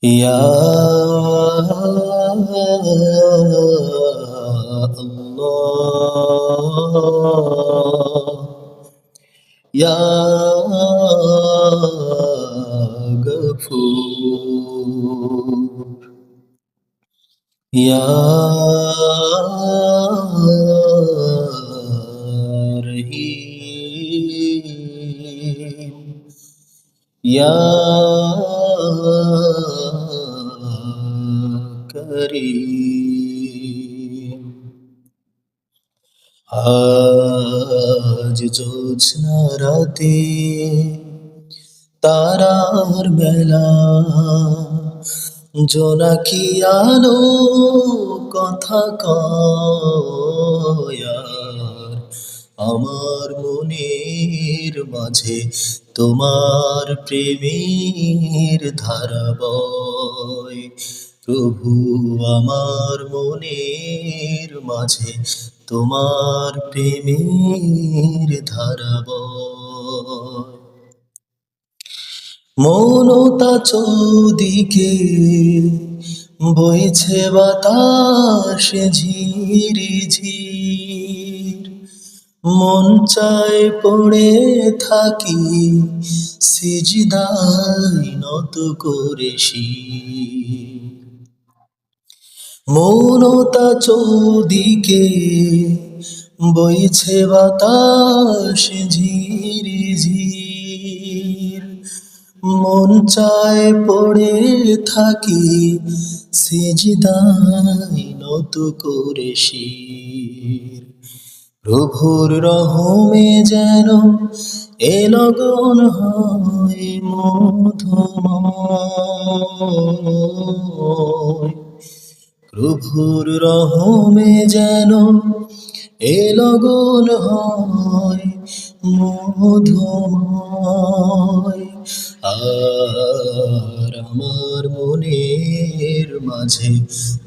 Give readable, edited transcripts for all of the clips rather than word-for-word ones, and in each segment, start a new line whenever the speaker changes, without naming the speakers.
ইয়া আল্লাহ, ইয়া গফুর, ইয়া রহিম, ইয়া করিম। আজ জ্যোৎস্না রাতে তারার মেলা, জোনাকি আলো কথা কয় আর আমার মনের মাঝে তোমার প্রেমের ধারা বয়। প্রভু, আমার মনের মাঝে তোমার প্রেমের ধারা বয়। মৌনতা চৌদিকে বইছে বাতাসে ঝিরি ঝির, মন চায় পড়ে থাকি সিজদায় নত করে শির। মৌনতা চৌদিকে বইছে বাতাস ঝিরি ঝির, মন চায় পড়ে থাকি সিজদায় নত করে শির। প্রভুর রহমে যেন এ লগন হয় মধুময়। প্রভুর রহমে যেন এ লগন হয় মধুময়। আর আমার মনের মাঝে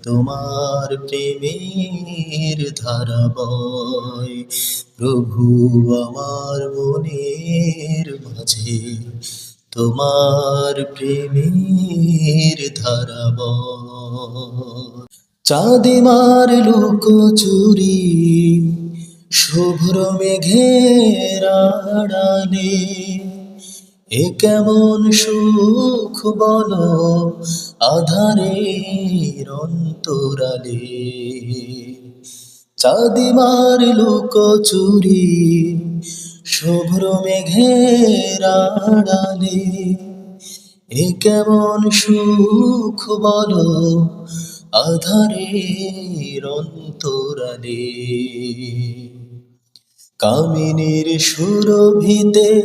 তোমার প্রেমের ধারা বয়। প্রভু, আমার মনের মাঝে তোমার প্রেমের ধারা বয়। চাঁদিমার লুকোচুরি শুভ্র মেঘের আড়ালে, এ কেমন সুখ বলো আধারের অন্তরালে। চাঁদিমার লুকোচুরি শুভ্র মেঘের আড়ালে, এ কেমন সুখ বলো আধারের অন্তরালে। কামিনীর সুরভিতে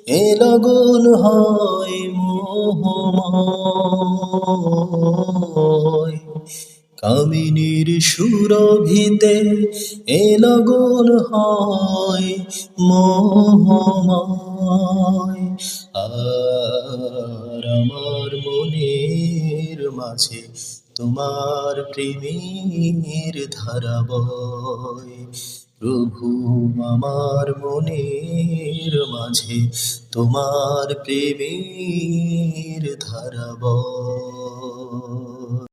এ লগন হয় মোহময়। কামিনীর সুরভিতে এ লগন হয় মোহময়। আর আমার মনের মাঝে তোমার প্রেমের ধারা বয়। প্রভু, আমার মনের মাঝে তোমার প্রেমের ধারা বয়।